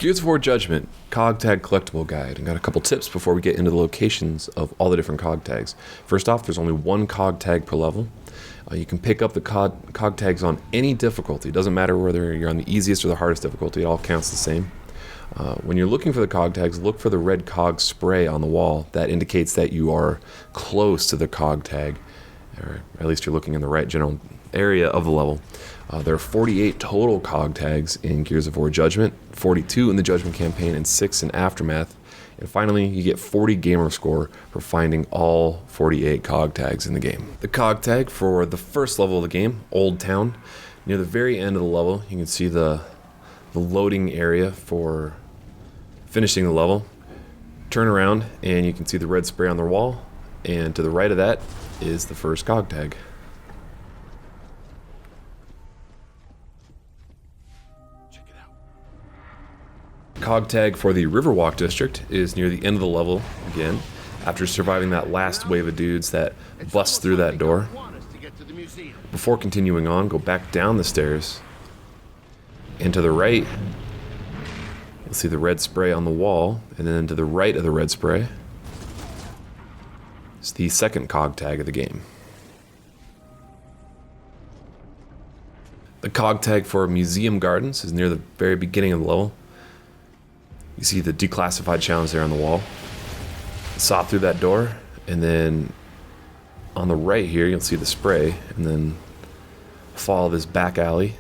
Gears of War Judgment, COG Tag Collectible Guide, and got a couple tips before we get into the locations of all the different COG tags. First off, there's only one COG tag per level. You can pick up the COG tags on any difficulty. It doesn't matter whether you're on the easiest or the hardest difficulty, it all counts the same. When you're looking for the COG tags, look for the red COG spray on the wall. That indicates that you are close to the COG tag, or at least you're looking in the right general area of the level. There are 48 total COG tags in Gears of War Judgment, 42 in the Judgment campaign, and 6 in Aftermath. And finally, you get 40 gamer score for finding all 48 COG tags in the game. The COG tag for the first level of the game, Old Town. Near the very end of the level, you can see the loading area for finishing the level. Turn around and you can see the red spray on the wall, and to the right of that is the first COG tag. COG tag for the Riverwalk District is near the end of the level again, after surviving that last wave of dudes that bust through that door. Before continuing on, go back down the stairs, and to the right, you'll see the red spray on the wall, and then to the right of the red spray is the second COG tag of the game. The COG tag for Museum Gardens is near the very beginning of the level. You see the declassified challenge there on the wall. Saw through that door, and then on the right here you'll see the spray, and then follow this back alley.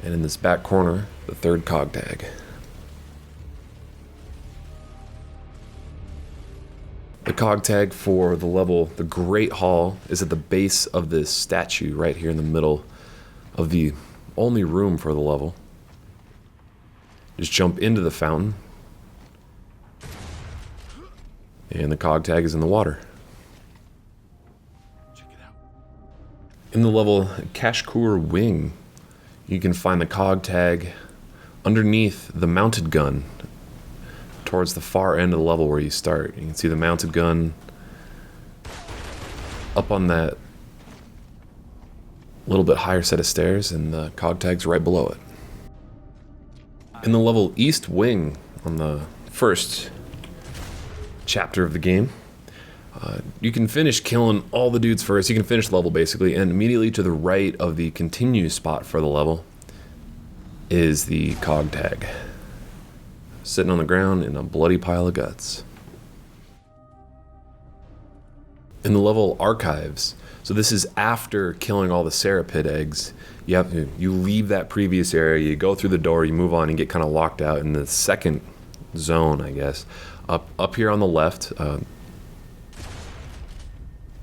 And in this back corner, the third COG tag. The COG tag for the level, the Great Hall, is at the base of this statue right here in the middle of the only room for the level. Just jump into the fountain, and the COG tag is in the water. In the level Kashkur Wing, you can find the COG tag underneath the mounted gun towards the far end of the level where you start. You can see the mounted gun up on that little bit higher set of stairs, and the COG tag's right below it. In the level East Wing, on the first chapter of the game, you can finish killing all the dudes first. You can finish the level basically, and immediately to the right of the continue spot for the level is the COG tag, sitting on the ground in a bloody pile of guts. In the level Archives, so this is after killing all the Serapid eggs. You leave that previous area, you go through the door, you move on and get kind of locked out in the second zone, I guess. Up here on the left,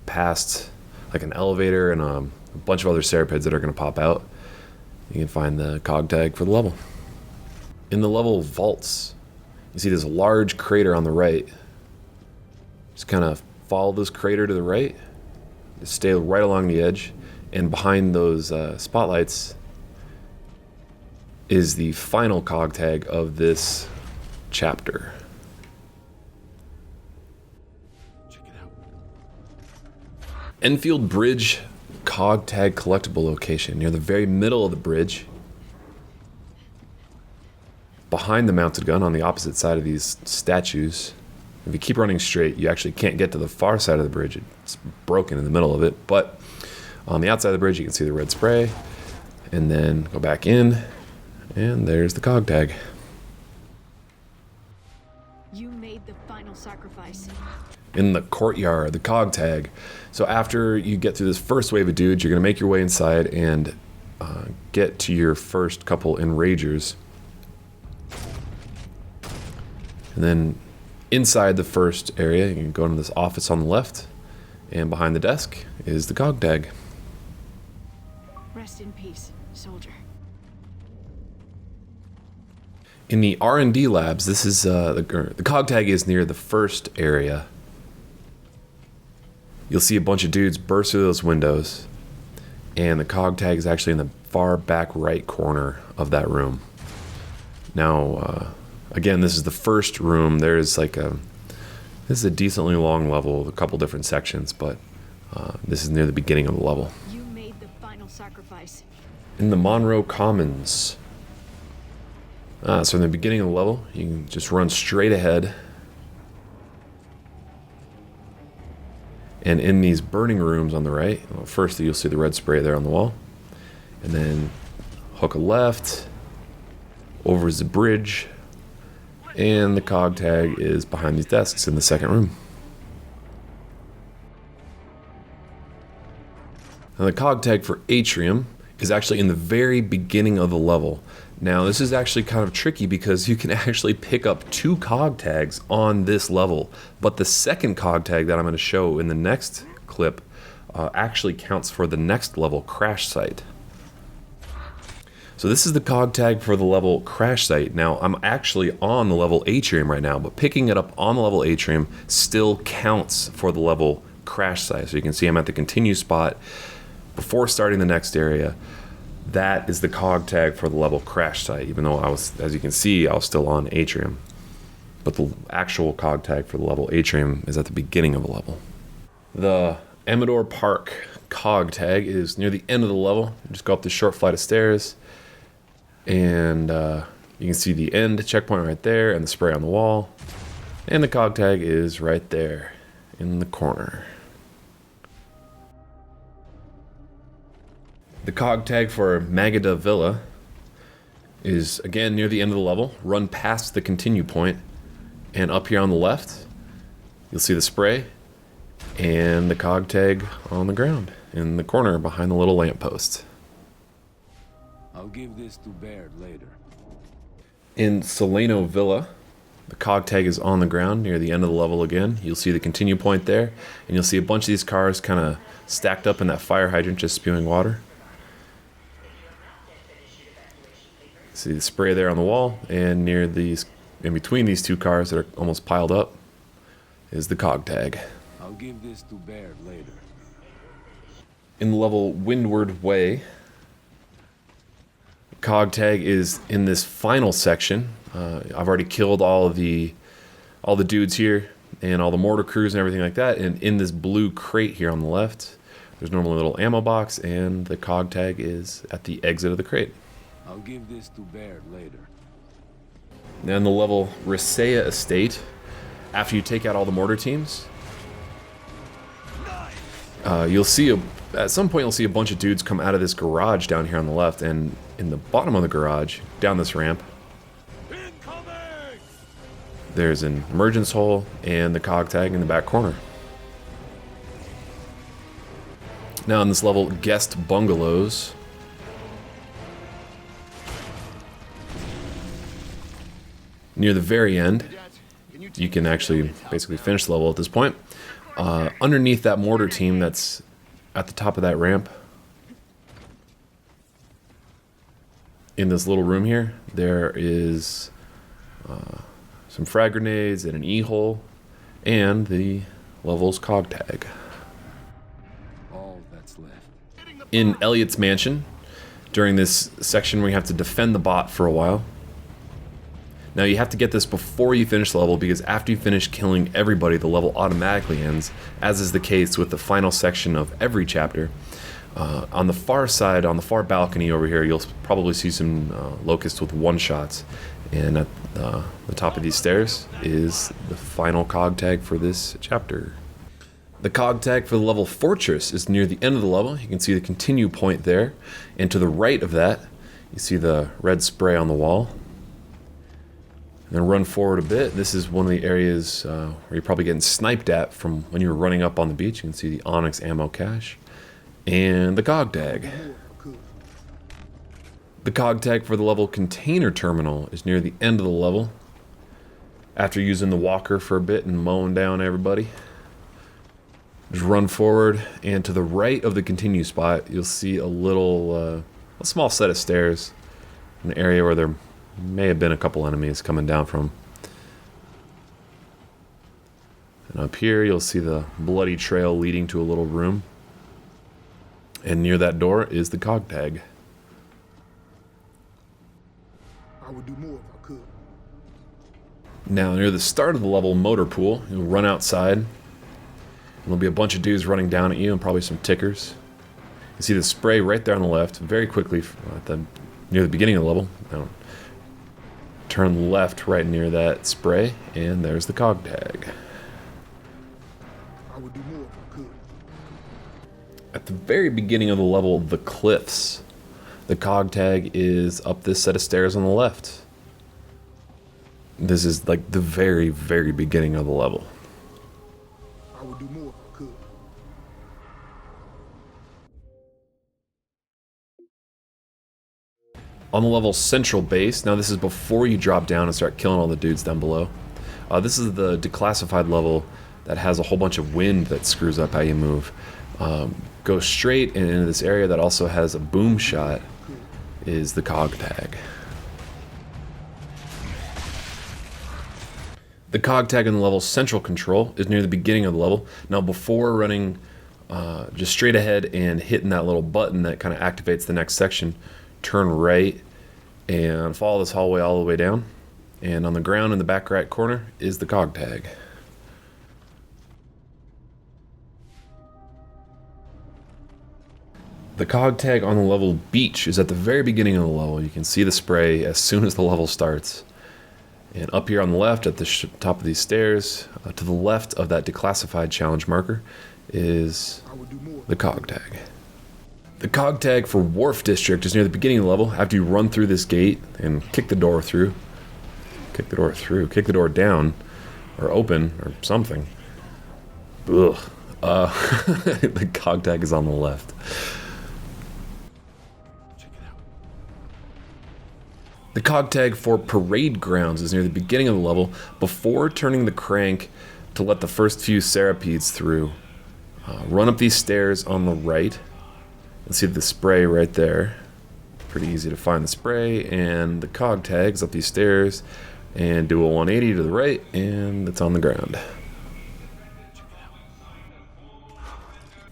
past like an elevator and a bunch of other Serapids that are going to pop out, you can find the COG tag for the level. In the level Vaults, you see this large crater on the right. Just kind of follow this crater to the right, just stay right along the edge, and behind those spotlights is the final COG tag of this chapter. Check it out. Enfield Bridge COG tag collectible location near the very middle of the bridge, behind the mounted gun on the opposite side of these statues. If you keep running straight, you actually can't get to the far side of the bridge. It's broken in the middle of it, but on the outside of the bridge you can see the red spray, and then go back in, and there's the COG tag. You made the final sacrifice. In the Courtyard, the COG tag. So after you get through this first wave of dudes, you're going to make your way inside and get to your first couple Enragers. And then inside the first area, you can go into this office on the left, and behind the desk is the COG tag. Rest in peace, soldier. In the R&D Labs, this is the COG tag is near the first area. You'll see a bunch of dudes burst through those windows, and the COG tag is actually in the far back right corner of that room. Now, again, this is the first room. There's this is a decently long level, a couple different sections, but this is near the beginning of the level. You made the final sacrifice. In the Monroe Commons, So in the beginning of the level, you can just run straight ahead. And in these burning rooms on the right, well, first you'll see the red spray there on the wall. And then hook a left, over is the bridge, and the COG tag is behind these desks in the second room. Now the COG tag for Atrium is actually in the very beginning of the level. Now this is actually kind of tricky because you can actually pick up 2 COG tags on this level, but the second COG tag that I'm going to show in the next clip actually counts for the next level crash site. So this is the COG tag for the level crash site. Now I'm actually on the level Atrium right now, but picking it up on the level Atrium still counts for the level crash site. So you can see I'm at the continue spot before starting the next area. That is the COG tag for the level crash site, even though I was, as you can see, I was still on Atrium. But the actual COG tag for the level Atrium is at the beginning of the level. The Amador Park COG tag is near the end of the level. You just go up this short flight of stairs, and you can see the end checkpoint right there and the spray on the wall. And the COG tag is right there in the corner. The COG tag for Magadha Villa is again near the end of the level. Run past the continue point, and up here on the left you'll see the spray and the COG tag on the ground in the corner behind the little lamppost. I'll give this to Baird later. In Soleno Villa, the COG tag is on the ground near the end of the level again. You'll see the continue point there, and you'll see a bunch of these cars kind of stacked up in that fire hydrant just spewing water. See the spray there on the wall, and near these, in between these 2 cars that are almost piled up, is the COG tag. I'll give this to Baird later. In the level Windward Way, COG tag is in this final section. I've already killed all the dudes here and all the mortar crews and everything like that. And in this blue crate here on the left, there's normally a little ammo box, and the COG tag is at the exit of the crate. I'll give this to Baird later. Then the level Risea Estate, after you take out all the mortar teams, you'll see at some point you'll see a bunch of dudes come out of this garage down here on the left, and in the bottom of the garage, down this ramp, there's an emergence hole and the COG tag in the back corner. Now in this level, Guest Bungalows, near the very end, you can actually basically finish the level at this point. Underneath that mortar team that's at the top of that ramp, in this little room here, there is some frag grenades and an E-hole and the level's COG tag. All that's left. In Elliott's mansion, during this section where you have to defend the bot for a while. Now you have to get this before you finish the level, because after you finish killing everybody, the level automatically ends, as is the case with the final section of every chapter. On the far side, on the far balcony over here, you'll probably see some locusts with one-shots. And at the top of these stairs is the final COG tag for this chapter. The COG tag for the level Fortress is near the end of the level. You can see the continue point there. And to the right of that, you see the red spray on the wall. And then run forward a bit. This is one of the areas where you're probably getting sniped at from when you were running up on the beach. You can see the Onyx ammo cache and the COG tag. The COG tag for the level Container Terminal is near the end of the level. After using the walker for a bit and mowing down everybody, just run forward, and to the right of the continue spot, you'll see a small set of stairs, an area where there may have been a couple enemies coming down from. And up here you'll see the bloody trail leading to a little room. And near that door is the COG tag. I would do more if I could. Now near the start of the level motor pool, you'll run outside. And there'll be a bunch of dudes running down at you and probably some tickers. You see the spray right there on the left, very quickly near the beginning of the level. Now, turn left right near that spray, and there's the COG tag. I would do more if I could. At the very beginning of the level, the cliffs, the COG tag is up this set of stairs on the left. This is like the very, very beginning of the level. I would do more if I could. On the level central base, now this is before you drop down and start killing all the dudes down below. This is the declassified level that has a whole bunch of wind that screws up how you move. Go straight into this area that also has a boom shot is the COG tag. The COG tag in the level central control is near the beginning of the level. Now before running just straight ahead and hitting that little button that kind of activates the next section, turn right and follow this hallway all the way down. And on the ground in the back right corner is the COG tag. The COG tag on the level beach is at the very beginning of the level. You can see the spray as soon as the level starts. And up here on the left at the top of these stairs, to the left of that declassified challenge marker, is the COG tag. The COG tag for Wharf District is near the beginning of the level after you run through this gate and kick the door through. Kick the door down, or open, or something. Ugh. The COG tag is on the left. The COG tag for Parade Grounds is near the beginning of the level before turning the crank to let the first few Centipedes through. Run up these stairs on the right and see the spray right there. Pretty easy to find the spray, and the COG tags up these stairs and do a 180 to the right, and it's on the ground.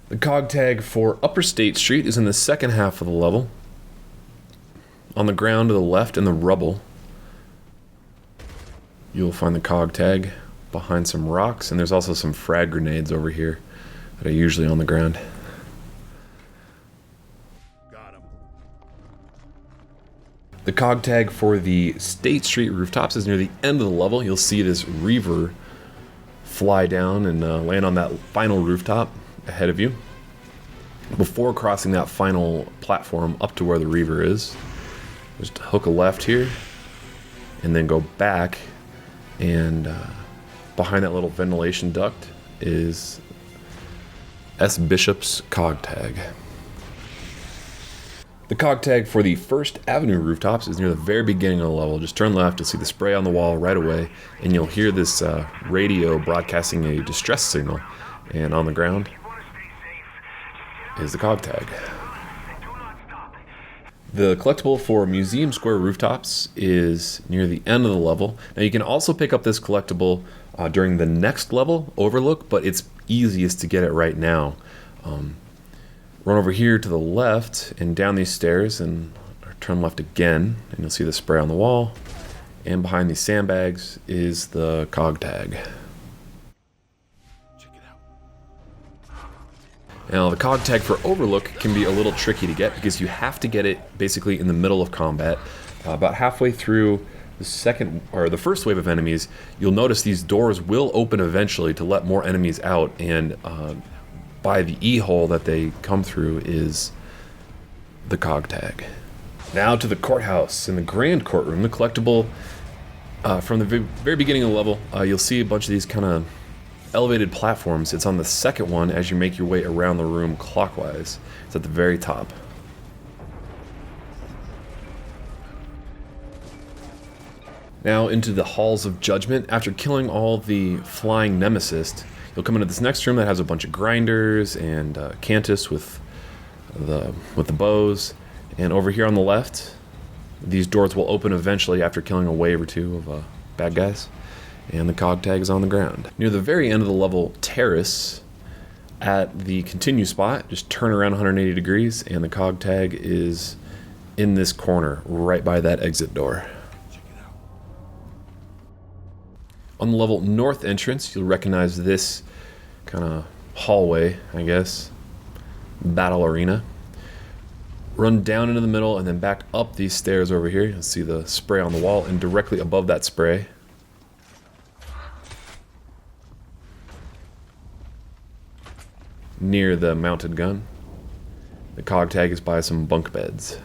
The COG tag for Upper State Street is in the second half of the level. On the ground to the left in the rubble, you'll find the COG tag behind some rocks, and there's also some frag grenades over here that are usually on the ground. Got him. The COG tag for the State Street rooftops is near the end of the level. You'll see this reaver fly down and land on that final rooftop ahead of you. Before crossing that final platform up to where the reaver is, just hook a left here, and then go back, and behind that little ventilation duct is S. Bishop's COG tag. The COG tag for the First Avenue rooftops is near the very beginning of the level. Just turn left, you'll see the spray on the wall right away, and you'll hear this radio broadcasting a distress signal, and on the ground is the COG tag. The collectible for Museum Square rooftops is near the end of the level. Now you can also pick up this collectible during the next level, Overlook, but it's easiest to get it right now. Run over here to the left and down these stairs and turn left again, and you'll see the spray on the wall. And behind these sandbags is the COG tag. Now, the COG tag for Overlook can be a little tricky to get because you have to get it basically in the middle of combat. About halfway through the first wave of enemies, you'll notice these doors will open eventually to let more enemies out, and by the E-hole that they come through is the COG tag. Now to the courthouse. In the Grand Courtroom, the collectible from the very beginning of the level, you'll see a bunch of these kind of elevated platforms. It's on the second one as you make your way around the room clockwise. It's at the very top. Now into the Halls of Judgment. After killing all the flying nemesis, you'll come into this next room that has a bunch of grinders and Cantus with the bows. And over here on the left, these doors will open eventually after killing a wave or two of bad guys. And the COG tag is on the ground. Near the very end of the level, Terrace, at the continue spot, just turn around 180 degrees, and the COG tag is in this corner, right by that exit door. On the level north entrance, you'll recognize this kind of hallway, I guess, battle arena. Run down into the middle and then back up these stairs over here. You'll see the spray on the wall, and directly above that spray, near the mounted gun, the COG tag is by some bunk beds.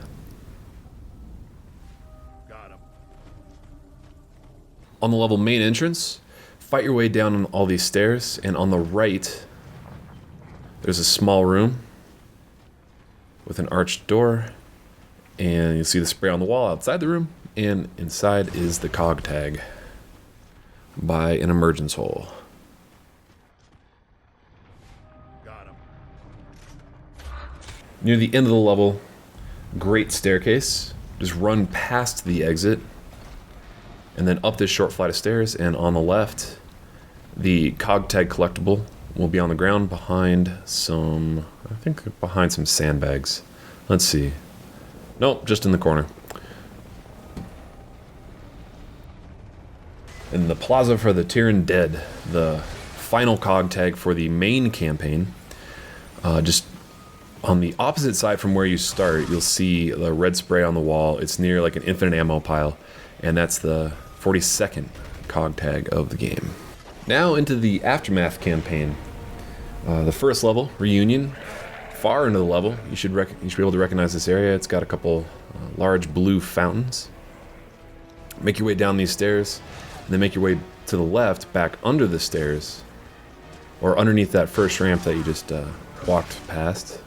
Got him. On the level main entrance, fight your way down all these stairs, and on the right, there's a small room with an arched door, and you'll see the spray on the wall outside the room, and inside is the COG tag by an emergence hole. Got him. Near the end of the level, great staircase. Just run past the exit, and then up this short flight of stairs, and on the left, the COG tag collectible will be on the ground behind some, I think behind some sandbags. Let's see. Nope, just in the corner. In the Plaza for the Tyran Dead, the final COG tag for the main campaign. Just on the opposite side from where you start, you'll see the red spray on the wall. It's near like an infinite ammo pile, and that's the 42nd COG tag of the game. Now into the Aftermath campaign. The first level, Reunion. Far into the level, you should be able to recognize this area. It's got a couple large blue fountains. Make your way down these stairs, and then make your way to the left, back under the stairs, or underneath that first ramp that you just walked past.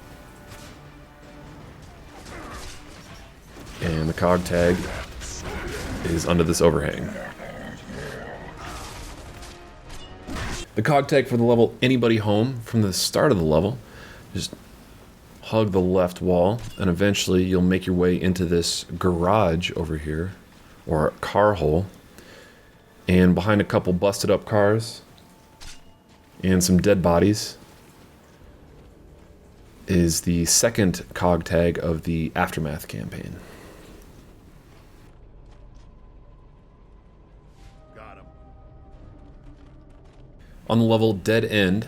And the COG tag is under this overhang. The COG tag for the level Anybody Home, from the start of the level, just hug the left wall, and eventually you'll make your way into this garage over here, or car hole, and behind a couple busted up cars and some dead bodies is the second COG tag of the Aftermath campaign. On the level Dead End,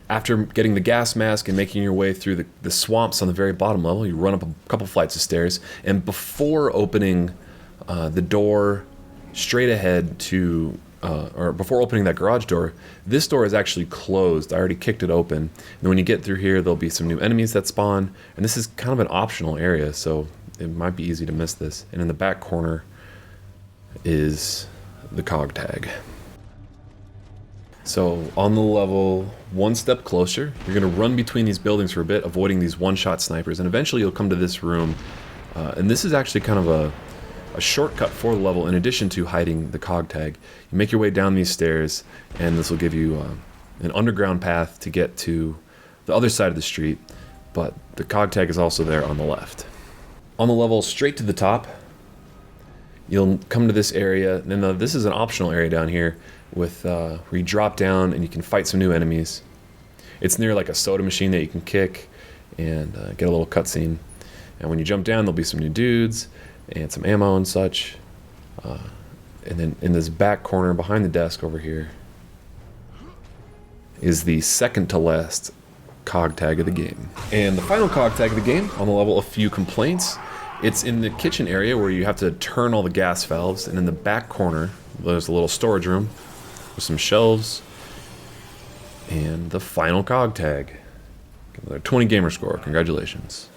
after getting the gas mask and making your way through the swamps on the very bottom level, you run up a couple flights of stairs, and before opening the door straight ahead to, or before opening that garage door, this door is actually closed. I already kicked it open. And when you get through here, there'll be some new enemies that spawn, and this is kind of an optional area, so it might be easy to miss this. And in the back corner is the COG tag. So on the level, one step closer, you're going to run between these buildings for a bit, avoiding these one-shot snipers, and eventually you'll come to this room. And this is actually kind of a shortcut for the level in addition to hiding the COG tag. You make your way down these stairs, and this will give you an underground path to get to the other side of the street, but the COG tag is also there on the left. On the level straight to the top, you'll come to this area, and this is an optional area down here with where you drop down and you can fight some new enemies. It's near like a soda machine that you can kick and get a little cutscene. And when you jump down, there'll be some new dudes and some ammo and such. And then in this back corner behind the desk over here is the second to last COG tag of the game. And the final COG tag of the game, on the level A Few Complaints, it's in the kitchen area where you have to turn all the gas valves, and in the back corner there's a little storage room with some shelves and the final COG tag. Another 20 gamer score. Congratulations.